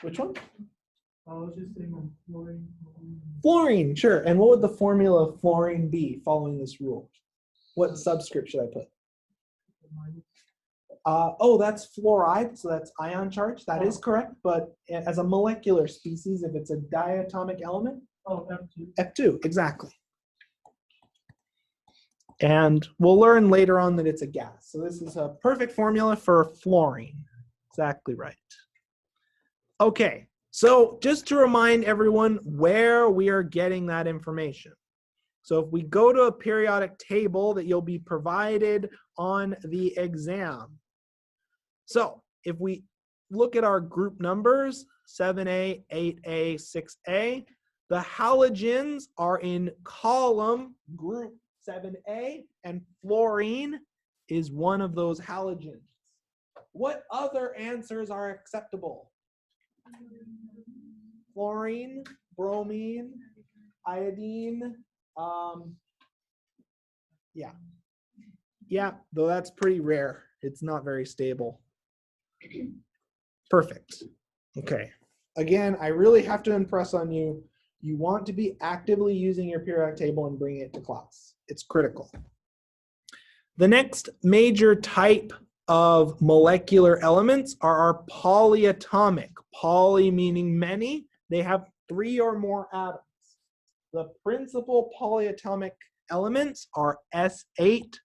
Which one? I was just saying fluorine. Fluorine, sure. And what would the formula of fluorine be following this rule? What subscript should I put? Oh, that's fluoride, so that's ion charge. That is correct, but as a molecular species, if it's a diatomic element, F2. F2, exactly. And we'll learn later on that it's a gas. So this is a perfect formula for fluorine. Exactly right. Okay, so just to remind everyone where we are getting that information. So if we go to a periodic table that you'll be provided on the exam. So if we look at our group numbers, 7A, 8A, 6A, the halogens are in column group 7A, and fluorine is one of those halogens. What other answers are acceptable? Fluorine, bromine, iodine, yeah. Yeah, though that's pretty rare. It's not very stable. Perfect. Okay. Again, I really have to impress on you. You want to be actively using your periodic table and bringing it to class. It's critical. The next major type of molecular elements are our polyatomic. Poly meaning many. They have 3 or more atoms. The principal polyatomic elements are S8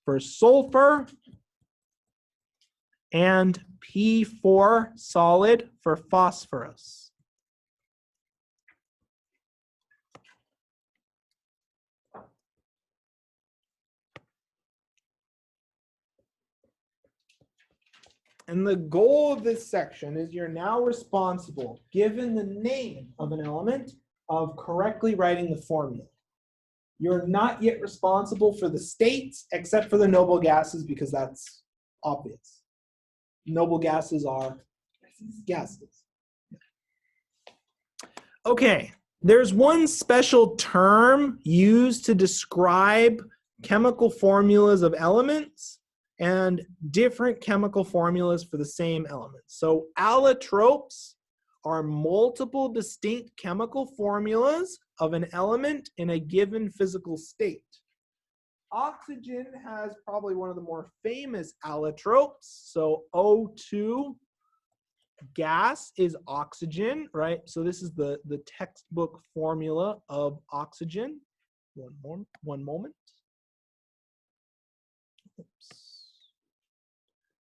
for sulfur and P4 solid for phosphorus. And the goal of this section is you're now responsible, given the name of an element, of correctly writing the formula. You're not yet responsible for the states, except for the noble gases, because that's obvious. Noble gases are gases. Okay, there's one special term used to describe chemical formulas of elements and different chemical formulas for the same element. So allotropes are multiple distinct chemical formulas of an element in a given physical state. Oxygen has probably one of the more famous allotropes. So O2 gas is oxygen, right? So this is the textbook formula of oxygen. One moment. Oops.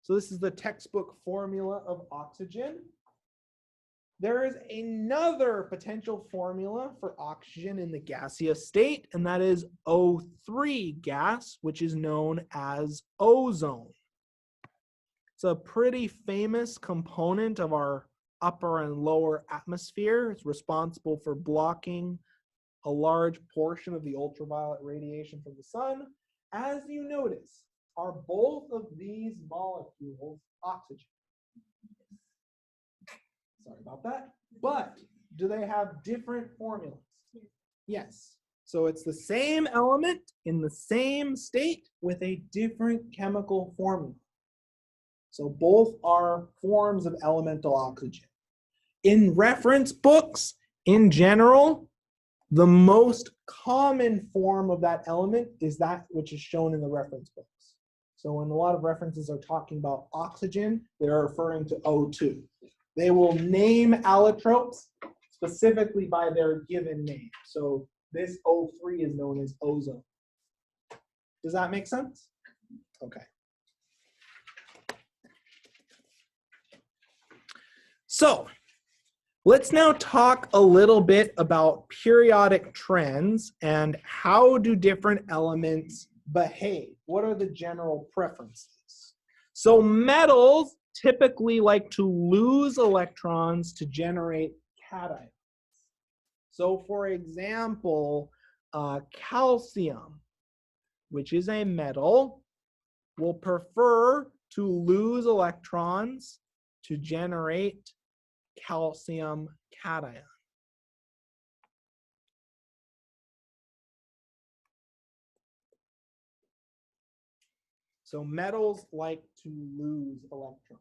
So this is the textbook formula of oxygen. There is another potential formula for oxygen in the gaseous state, and that is O3 gas, which is known as ozone. It's a pretty famous component of our upper and lower atmosphere. It's responsible for blocking a large portion of the ultraviolet radiation from the sun. As you notice, are both of these molecules oxygen? Sorry about that. But do they have different formulas? Yes. So it's the same element in the same state with a different chemical formula. So both are forms of elemental oxygen. In reference books, in general, the most common form of that element is that which is shown in the reference books. So when a lot of references are talking about oxygen, they're referring to O2. They will name allotropes specifically by their given name. So this O3 is known as ozone. Does that make sense? Okay. So let's now talk a little bit about periodic trends and how do different elements behave. What are the general preferences? So metals typically like to lose electrons to generate cations. So for example, calcium, which is a metal, will prefer to lose electrons to generate calcium cation. So metals like to lose electrons.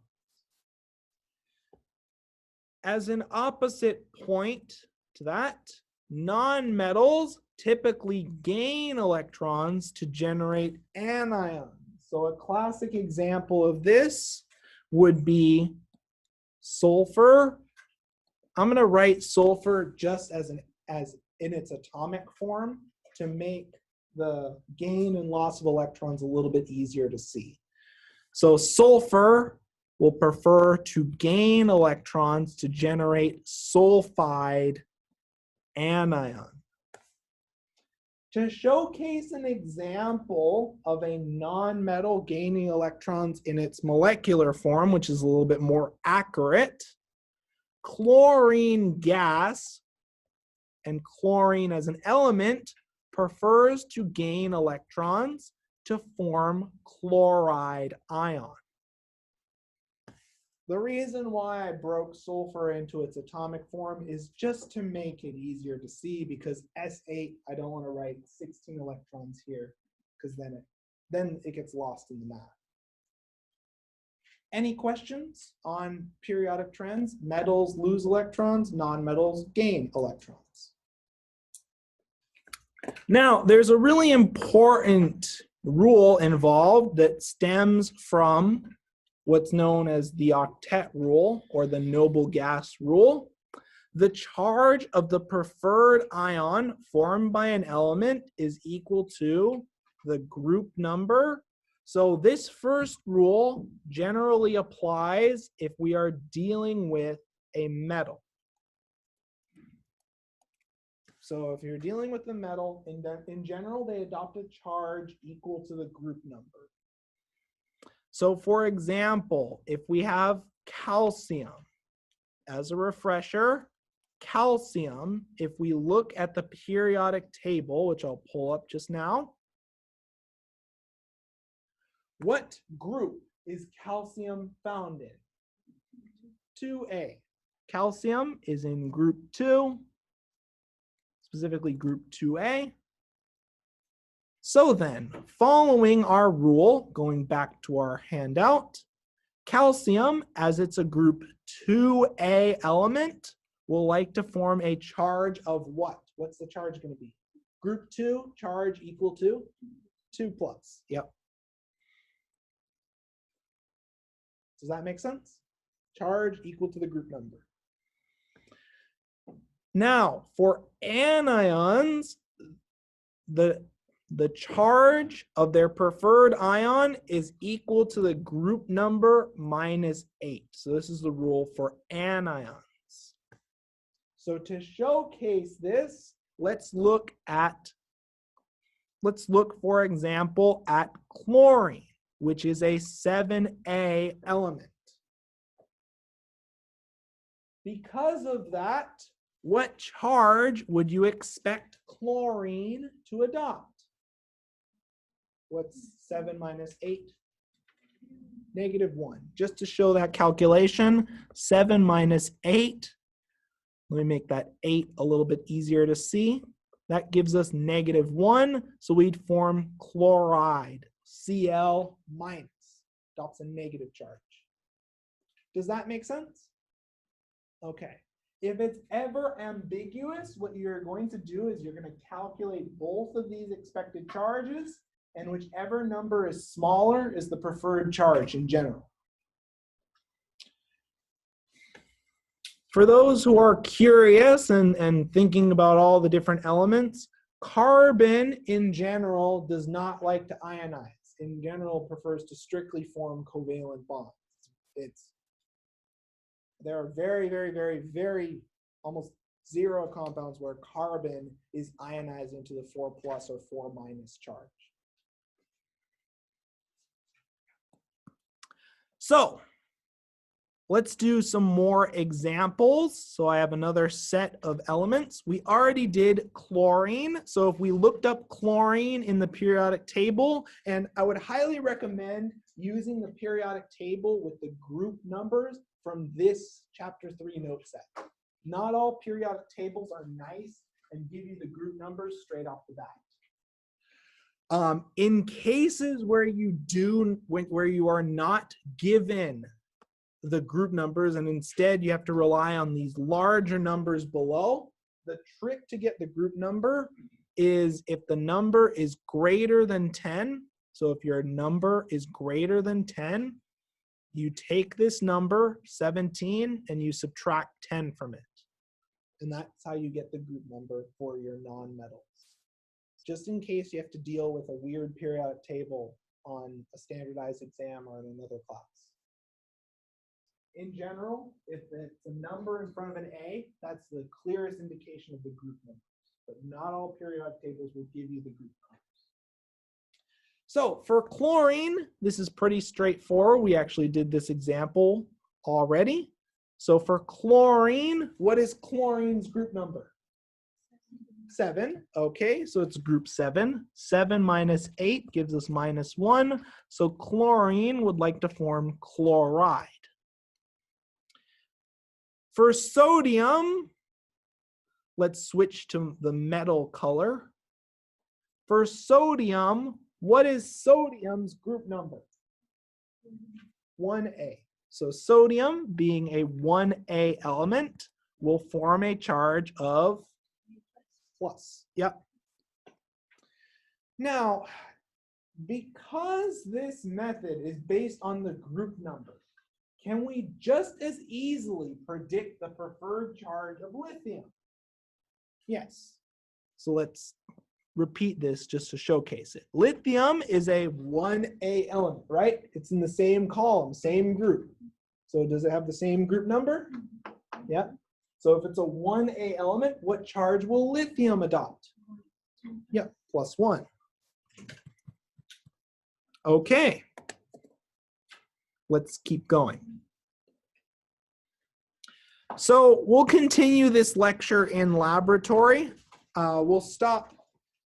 As an opposite point to that, non-metals typically gain electrons to generate anions. So a classic example of this would be sulfur. I'm going to write sulfur just as in its atomic form to make the gain and loss of electrons a little bit easier to see. So sulfur will prefer to gain electrons to generate sulfide anion. To showcase an example of a non-metal gaining electrons in its molecular form, which is a little bit more accurate, chlorine gas, and chlorine as an element, prefers to gain electrons to form chloride ion. The reason why I broke sulfur into its atomic form is just to make it easier to see, because S8, I don't want to write 16 electrons here, because then then it gets lost in the math. Any questions on periodic trends? Metals lose electrons, non-metals gain electrons. Now, there's a really important rule involved that stems from what's known as the octet rule or the noble gas rule. The charge of the preferred ion formed by an element is equal to the group number. So this first rule generally applies if we are dealing with a metal. So if you're dealing with the metal, in general, they adopt a charge equal to the group number. So for example, if we have calcium, as a refresher, calcium, if we look at the periodic table, which I'll pull up just now, what group is calcium found in? 2A. Calcium is in group 2, specifically group 2A. So then, following our rule, going back to our handout, calcium, as it's a group 2A element, will like to form a charge of what? What's the charge going to be? Group 2, charge equal to 2 plus. Yep. Does that make sense? Charge equal to the group number. Now, for anions, the charge of their preferred ion is equal to the group number minus 8. So this is the rule for anions. So to showcase this, let's look, for example, at chlorine, which is a 7A element. Because of that, what charge would you expect chlorine to adopt? What's 7 minus 8? -1. Just to show that calculation, 7 minus 8, let me make that 8 a little bit easier to see. That gives us -1, so we'd form chloride, Cl minus, adopts a negative charge. Does that make sense? Okay. If it's ever ambiguous, what you're going to do is you're going to calculate both of these expected charges, and whichever number is smaller is the preferred charge in general. For those who are curious and thinking about all the different elements, carbon in general does not like to ionize. In general, prefers to strictly form covalent bonds. There are very, very, very, very almost zero compounds where carbon is ionizing to the 4 plus or 4 minus charge. So let's do some more examples. So I have another set of elements. We already did chlorine. So if we looked up chlorine in the periodic table, and I would highly recommend using the periodic table with the group numbers from this chapter 3 note set. Not all periodic tables are nice and give you the group numbers straight off the bat. In cases where you are not given the group numbers and instead you have to rely on these larger numbers below, the trick to get the group number is if the number is greater than 10. So if your number is greater than 10, you take this number, 17, and you subtract 10 from it. And that's how you get the group number for your non-metals. Just in case you have to deal with a weird periodic table on a standardized exam or in another class. In general, if it's a number in front of an A, that's the clearest indication of the group numbers. But not all periodic tables will give you the group numbers. So for chlorine, this is pretty straightforward. We actually did this example already. So for chlorine, what is chlorine's group number? 7. Okay, so it's group 7. 7 minus 8 gives us -1. So chlorine would like to form chloride. For sodium, let's switch to the metal color. For sodium, What is sodium's group number? 1A. So sodium, being a 1A element, will form a charge of plus. Yep. Now, because this method is based on the group number, can we just as easily predict the preferred charge of lithium? Yes. So let's repeat this just to showcase it. Lithium is a 1A element, right? It's in the same column, same group. So does it have the same group number? Yeah. So if it's a 1A element, what charge will lithium adopt? Yep, +1. Okay. Let's keep going. So we'll continue this lecture in laboratory. We'll stop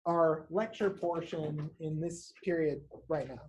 our lecture portion in this period right now.